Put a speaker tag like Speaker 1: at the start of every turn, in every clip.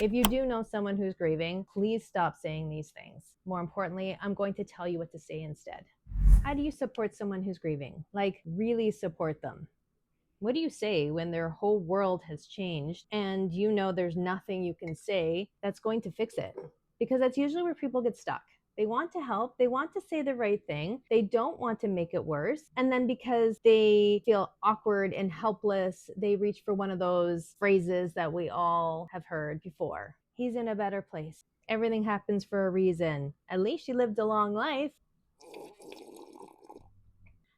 Speaker 1: If you do know someone who's grieving, please stop saying these things. More importantly, I'm going to tell you what to say instead. How do you support someone who's grieving? Like, really support them. What do you say when their whole world has changed and you know there's nothing you can say that's going to fix it? Because that's usually where people get stuck. They want to help, they want to say the right thing, they don't want to make it worse. And then because they feel awkward and helpless, they reach for one of those phrases that we all have heard before. He's in a better place. Everything happens for a reason. At least she lived a long life.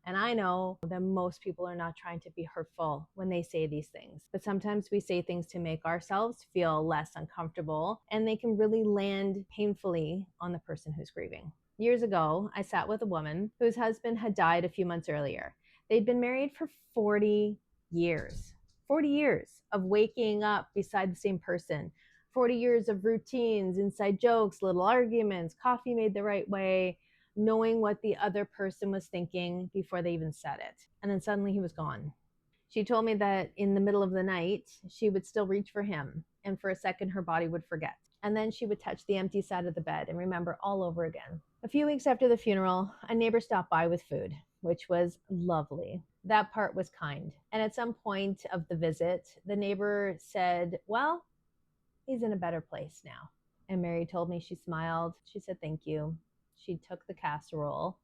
Speaker 1: And I know that most people are not trying to be hurtful when they say these things, but sometimes we say things to make ourselves feel less uncomfortable, and they can really land painfully on the person who's grieving. Years ago, I sat with a woman whose husband had died a few months earlier. They'd been married for 40 years. 40 years of waking up beside the same person. 40 years of routines, inside jokes, little arguments, coffee made the right way, knowing what the other person was thinking before they even said it. And then suddenly he was gone. She told me that in the middle of the night, she would still reach for him, and for a second, her body would forget. And then she would touch the empty side of the bed and remember all over again. A few weeks after the funeral, a neighbor stopped by with food, which was lovely. That part was kind. And at some point of the visit, the neighbor said, "Well, he's in a better place now." And Mary told me she smiled. She said, "Thank you." She took the casserole,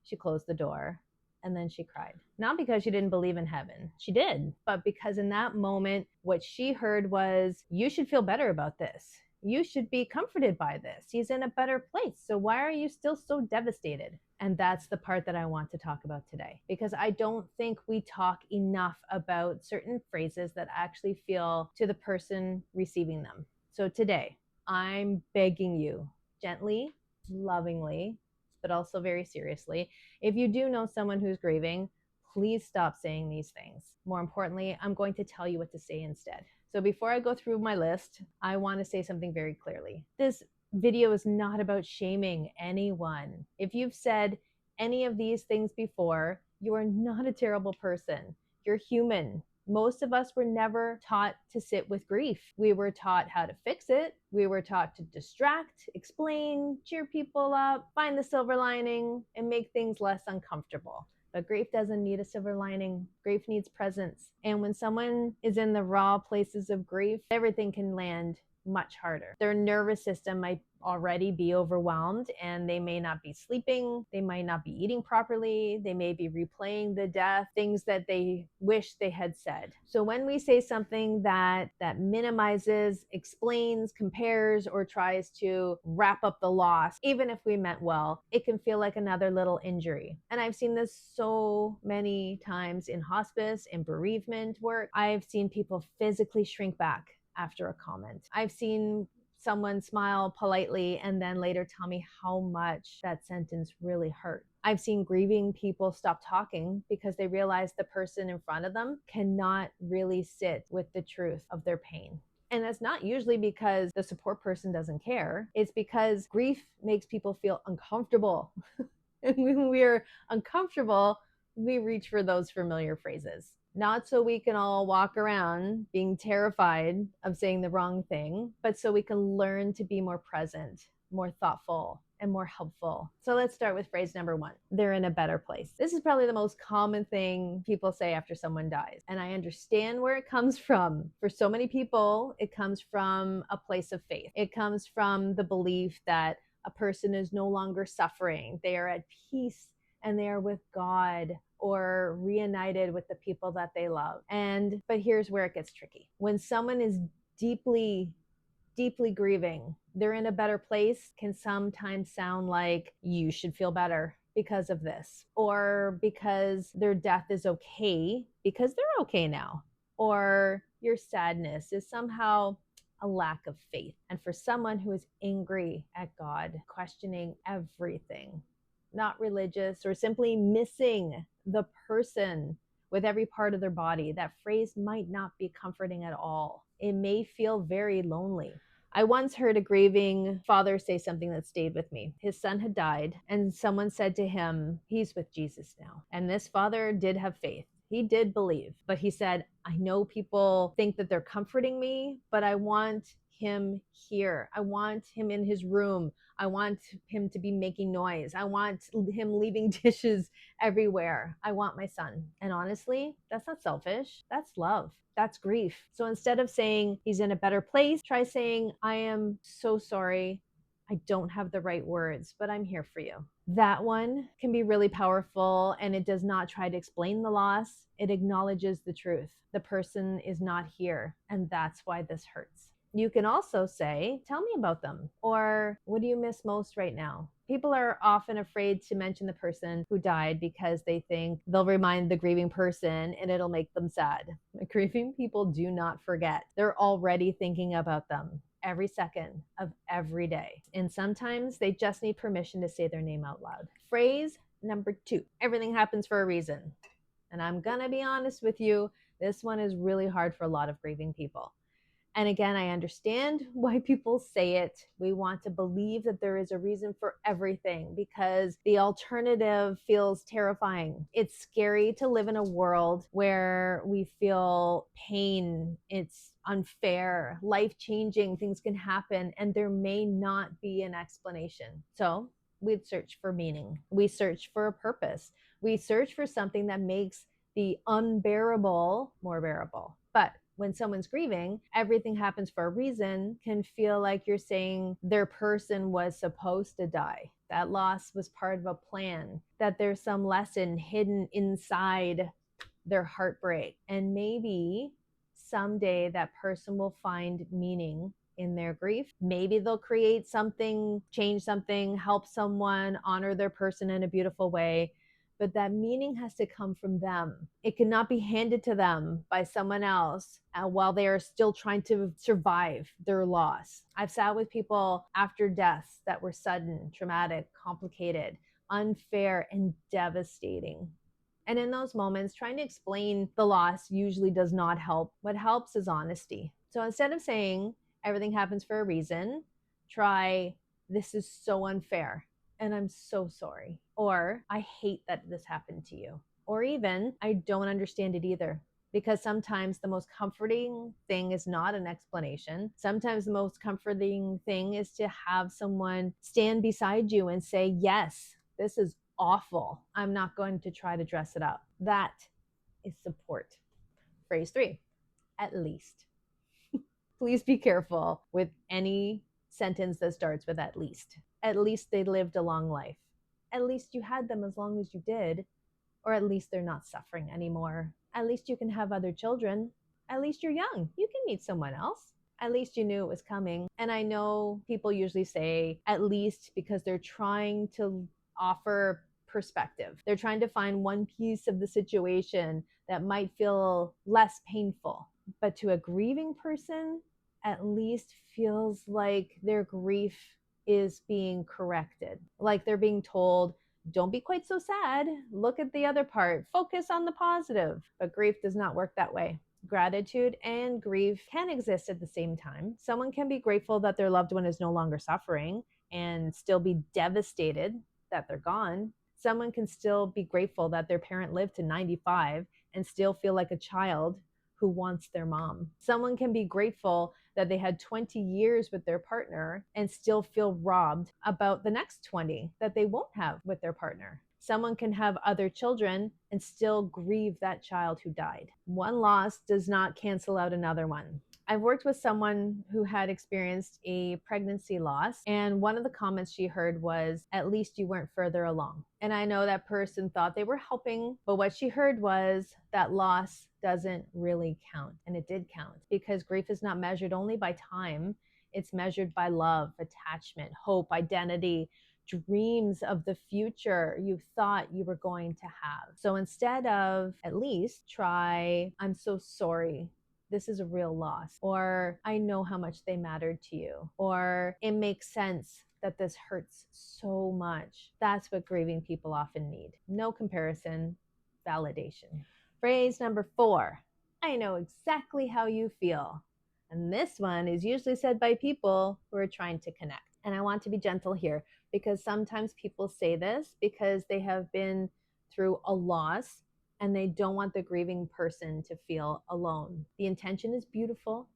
Speaker 1: she closed the door, and then she cried. Not because she didn't believe in heaven. She did. But because in that moment, what she heard was, you should feel better about this. You should be comforted by this. He's in a better place. So why are you still so devastated? And that's the part that I want to talk about today, because I don't think we talk enough about certain phrases that actually feel to the person receiving them. So today, I'm begging you, gently, lovingly, but also very seriously, if you do know someone who's grieving, please stop saying these things. More importantly, I'm going to tell you what to say instead. So before I go through my list, I want to say something very clearly. This video is not about shaming anyone. If you've said any of these things before, you are not a terrible person. You're human. Most of us were never taught to sit with grief. We were taught how to fix it. We were taught to distract, explain, cheer people up, find the silver lining, and make things less uncomfortable. But grief doesn't need a silver lining. Grief needs presence. And when someone is in the raw places of grief, everything can land much harder. Their nervous system might already be overwhelmed, and they may not be sleeping, they might not be eating properly, they may be replaying the death, things that they wish they had said. So when we say something that minimizes, explains, compares, or tries to wrap up the loss, even if we meant well, it can feel like another little injury. And I've seen this so many times in hospice, in bereavement work. I've seen people physically shrink back after a comment. I've seen someone smile politely and then later tell me how much that sentence really hurt. I've seen grieving people stop talking because they realize the person in front of them cannot really sit with the truth of their pain. And that's not usually because the support person doesn't care. It's because grief makes people feel uncomfortable. And when we're uncomfortable, we reach for those familiar phrases. Not so we can all walk around being terrified of saying the wrong thing, but so we can learn to be more present, more thoughtful, and more helpful. So let's start with phrase number 1. They're in a better place. This is probably the most common thing people say after someone dies. And I understand where it comes from. For so many people, it comes from a place of faith. It comes from the belief that a person is no longer suffering. They are at peace and they are with God, or reunited with the people that they love. But here's where it gets tricky. When someone is deeply grieving, they're in a better place can sometimes sound like, you should feel better because of this, or because their death is okay because they're okay now, or your sadness is somehow a lack of faith. And for someone who is angry at God, questioning everything, not religious, or simply missing the person with every part of their body, that phrase might not be comforting at all. It may feel very lonely. I once heard a grieving father say something that stayed with me. His son had died, and someone said to him, he's with Jesus now. And this father did have faith. He did believe, but he said, I know people think that they're comforting me, but I want him here. I want him in his room. I want him to be making noise. I want him leaving dishes everywhere. I want my son. And honestly, that's not selfish. That's love. That's grief. So instead of saying he's in a better place, try saying, I am so sorry. I don't have the right words, but I'm here for you. That one can be really powerful, and it does not try to explain the loss. It acknowledges the truth. The person is not here, and that's why this hurts. You can also say, tell me about them, or what do you miss most right now? People are often afraid to mention the person who died because they think they'll remind the grieving person and it'll make them sad. Grieving people do not forget. They're already thinking about them every second of every day. And sometimes they just need permission to say their name out loud. Phrase number 2, everything happens for a reason. And I'm gonna be honest with you, this one is really hard for a lot of grieving people. And again, I understand why people say it. We want to believe that there is a reason for everything because the alternative feels terrifying. It's scary to live in a world where we feel pain. It's unfair, life-changing, things can happen, and there may not be an explanation. So we'd search for meaning. We search for a purpose. We search for something that makes the unbearable more bearable. But when someone's grieving, everything happens for a reason can feel like you're saying their person was supposed to die. That loss was part of a plan, that there's some lesson hidden inside their heartbreak. And maybe someday that person will find meaning in their grief. Maybe they'll create something, change something, help someone, honor their person in a beautiful way. But that meaning has to come from them. It cannot be handed to them by someone else while they are still trying to survive their loss. I've sat with people after deaths that were sudden, traumatic, complicated, unfair, and devastating. And in those moments, trying to explain the loss usually does not help. What helps is honesty. So instead of saying everything happens for a reason, try, this is so unfair and I'm so sorry. Or I hate that this happened to you. Or even, I don't understand it either. Because sometimes the most comforting thing is not an explanation. Sometimes the most comforting thing is to have someone stand beside you and say, yes, this is awful. I'm not going to try to dress it up. That is support. Phrase 3, at least. Please be careful with any sentence that starts with at least. At least they lived a long life. At least you had them as long as you did. Or at least they're not suffering anymore. At least you can have other children. At least you're young. You can meet someone else. At least you knew it was coming. And I know people usually say at least because they're trying to offer perspective. They're trying to find one piece of the situation that might feel less painful. But to a grieving person, at least feels like their grief is being corrected. Like they're being told, don't be quite so sad. Look at the other part. Focus on the positive. But grief does not work that way. Gratitude and grief can exist at the same time. Someone can be grateful that their loved one is no longer suffering and still be devastated that they're gone. Someone can still be grateful that their parent lived to 95 and still feel like a child who wants their mom. Someone can be grateful that they had 20 years with their partner and still feel robbed about the next 20 that they won't have with their partner. Someone can have other children and still grieve that child who died. One loss does not cancel out another one. I've worked with someone who had experienced a pregnancy loss, and one of the comments she heard was, at least you weren't further along. And I know that person thought they were helping, but what she heard was that loss doesn't really count. And it did count because grief is not measured only by time. It's measured by love, attachment, hope, identity, dreams of the future you thought you were going to have. So instead of at least, try, I'm so sorry. This is a real loss. Or I know how much they mattered to you. Or it makes sense that this hurts so much. That's what grieving people often need. No comparison, validation. Phrase number 4, I know exactly how you feel. And this one is usually said by people who are trying to connect. And I want to be gentle here because sometimes people say this because they have been through a loss and they don't want the grieving person to feel alone. The intention is beautiful.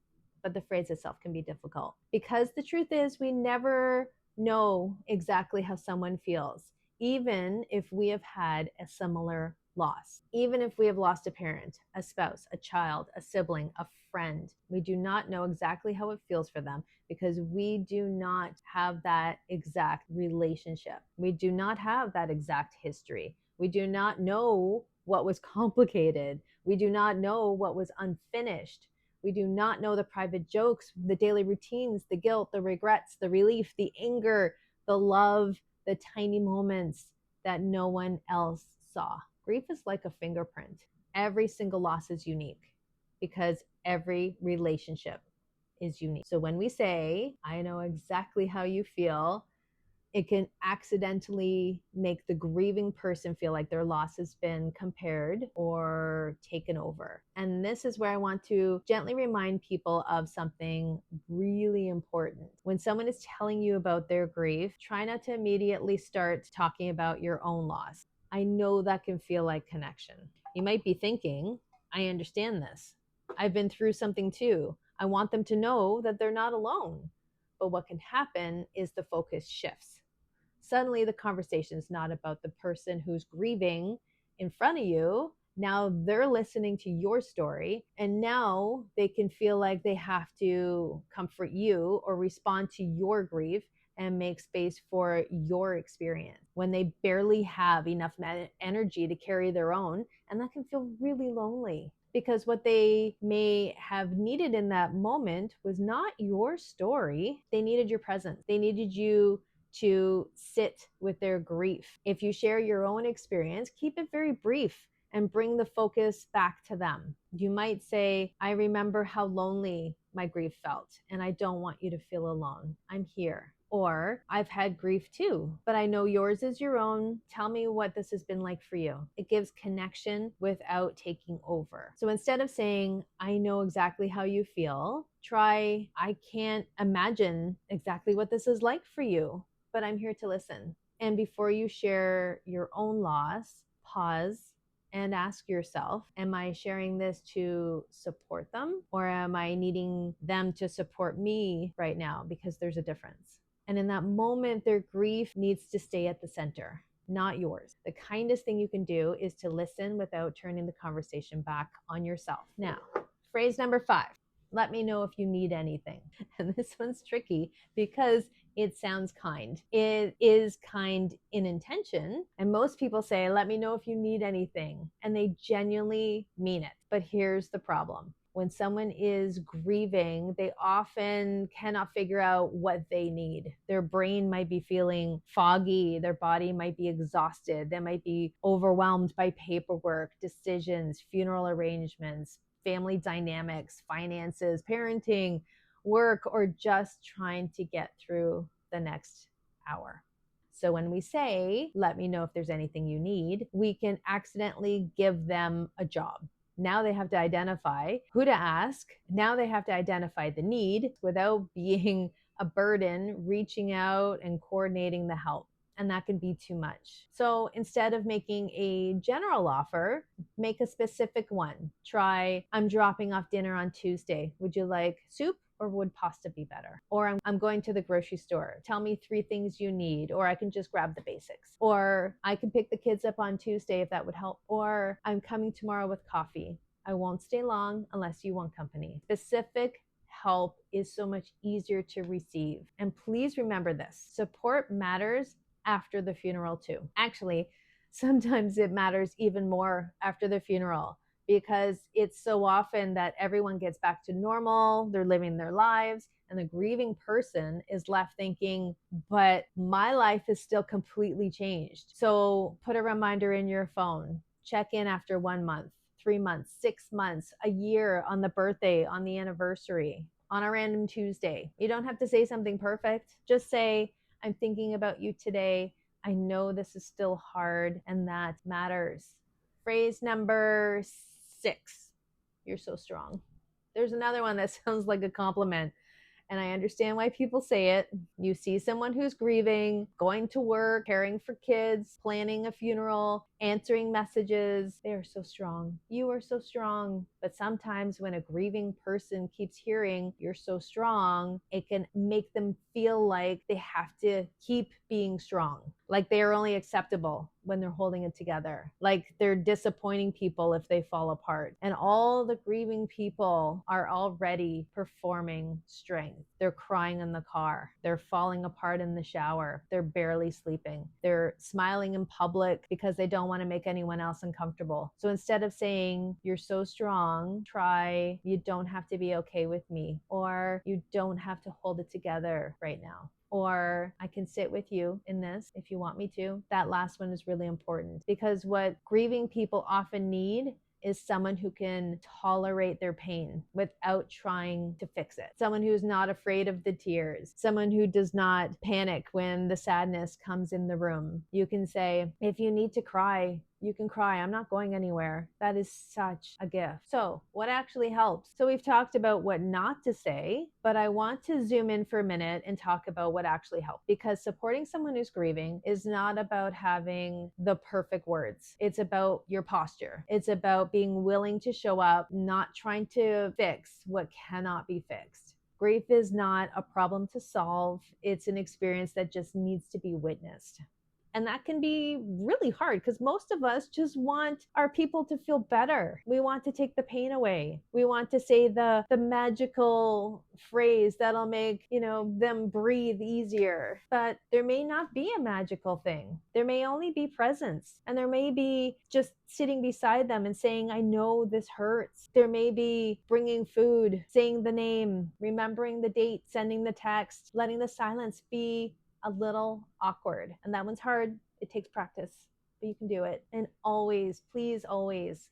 Speaker 1: but the phrase itself can be difficult. Because the truth is, we never know exactly how someone feels, even if we have had a similar loss. Even if we have lost a parent, a spouse, a child, a sibling, a friend, we do not know exactly how it feels for them because we do not have that exact relationship. We do not have that exact history. We do not know what was complicated. We do not know what was unfinished. We do not know the private jokes, the daily routines, the guilt, the regrets, the relief, the anger, the love, the tiny moments that no one else saw. Grief is like a fingerprint. Every single loss is unique because every relationship is unique. So when we say, I know exactly how you feel, it can accidentally make the grieving person feel like their loss has been compared or taken over. And this is where I want to gently remind people of something really important. When someone is telling you about their grief, try not to immediately start talking about your own loss. I know that can feel like connection. You might be thinking, I understand this. I've been through something too. I want them to know that they're not alone. But what can happen is the focus shifts. Suddenly, the conversation is not about the person who's grieving in front of you. Now they're listening to your story, and now they can feel like they have to comfort you or respond to your grief and make space for your experience when they barely have enough energy to carry their own. And that can feel really lonely because what they may have needed in that moment was not your story. They needed your presence. They needed you to sit with their grief. If you share your own experience, keep it very brief and bring the focus back to them. You might say, I remember how lonely my grief felt, and I don't want you to feel alone. I'm here. Or, I've had grief too, but I know yours is your own. Tell me what this has been like for you. It gives connection without taking over. So instead of saying, I know exactly how you feel, try, I can't imagine exactly what this is like for you, but I'm here to listen. And before you share your own loss, pause and ask yourself, am I sharing this to support them, or am I needing them to support me right now? Because there's a difference. And in that moment, their grief needs to stay at the center, not yours. The kindest thing you can do is to listen without turning the conversation back on yourself. Now, phrase number 5. Let me know if you need anything. And this one's tricky because it sounds kind. It is kind in intention. And most people say, let me know if you need anything. And they genuinely mean it. But here's the problem. When someone is grieving, they often cannot figure out what they need. Their brain might be feeling foggy. Their body might be exhausted. They might be overwhelmed by paperwork, decisions, funeral arrangements, family dynamics, finances, parenting, work, or just trying to get through the next hour. So when we say, let me know if there's anything you need, we can accidentally give them a job. Now they have to identify who to ask. Now they have to identify the need without being a burden, reaching out and coordinating the help. And that can be too much. So instead of making a general offer, make a specific one. Try, I'm dropping off dinner on Tuesday. Would you like soup? Or would pasta be better? Or I'm going to the grocery store. Tell me 3 things you need, or I can just grab the basics. Or I can pick the kids up on Tuesday if that would help. Or I'm coming tomorrow with coffee. I won't stay long unless you want company. Specific help is so much easier to receive. And please remember this, support matters after the funeral too. Actually, sometimes it matters even more after the funeral, because it's so often that everyone gets back to normal, they're living their lives, and the grieving person is left thinking, but my life is still completely changed. So put a reminder in your phone, check in after 1 month, 3 months, 6 months, a year, on the birthday, on the anniversary, on a random Tuesday. You don't have to say something perfect. Just say, I'm thinking about you today. I know this is still hard, and that matters. Phrase number 6, you're so strong. There's another one that sounds like a compliment, and I understand why people say it. You see someone who's grieving, going to work, caring for kids, planning a funeral, answering messages. They are so strong. You are so strong. But sometimes when a grieving person keeps hearing you're so strong, it can make them feel like they have to keep being strong, like they are only acceptable when they're holding it together, like they're disappointing people if they fall apart. And all the grieving people are already performing strength. They're crying in the car, they're falling apart in the shower, they're barely sleeping, they're smiling in public because they don't want to make anyone else uncomfortable. So instead of saying you're so strong, try you don't have to be okay with me, or you don't have to hold it together right now, or I can sit with you in this if you want me to. That last one is really important, because what grieving people often need is someone who can tolerate their pain without trying to fix it. Someone who's not afraid of the tears. Someone who does not panic when the sadness comes in the room. You can say, if you need to cry, you can cry. I'm not going anywhere. That is such a gift. So, what actually helps? So, we've talked about what not to say, but I want to zoom in for a minute and talk about what actually helps. Because supporting someone who's grieving is not about having the perfect words, it's about your posture. It's about being willing to show up, not trying to fix what cannot be fixed. Grief is not a problem to solve, it's an experience that just needs to be witnessed. And that can be really hard because most of us just want our people to feel better. We want to take the pain away. We want to say the magical phrase that'll make, them breathe easier. But there may not be a magical thing. There may only be presence. And there may be just sitting beside them and saying, I know this hurts. There may be bringing food, saying the name, remembering the date, sending the text, letting the silence be a little awkward. And that one's hard. It takes practice, but you can do it. And always, please always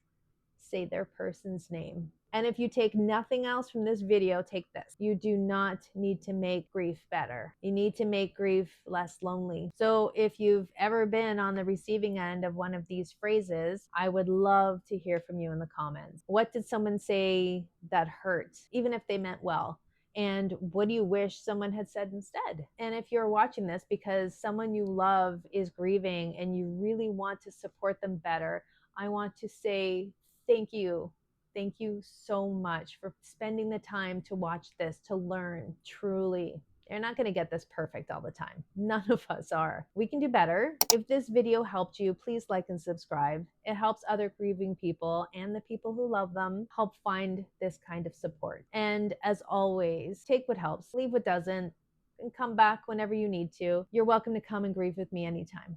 Speaker 1: say their person's name. And if you take nothing else from this video, take this. You do not need to make grief better. You need to make grief less lonely. So if you've ever been on the receiving end of one of these phrases, I would love to hear from you in the comments. What did someone say that hurt, even if they meant well? And what do you wish someone had said instead? And if you're watching this because someone you love is grieving and you really want to support them better, I want to say thank you. Thank you so much for spending the time to watch this, to learn. Truly, you're not going to get this perfect all the time. None of us are. We can do better. If this video helped you, please like and subscribe. It helps other grieving people and the people who love them help find this kind of support. And as always, take what helps, leave what doesn't, and come back whenever you need to. You're welcome to come and grieve with me anytime.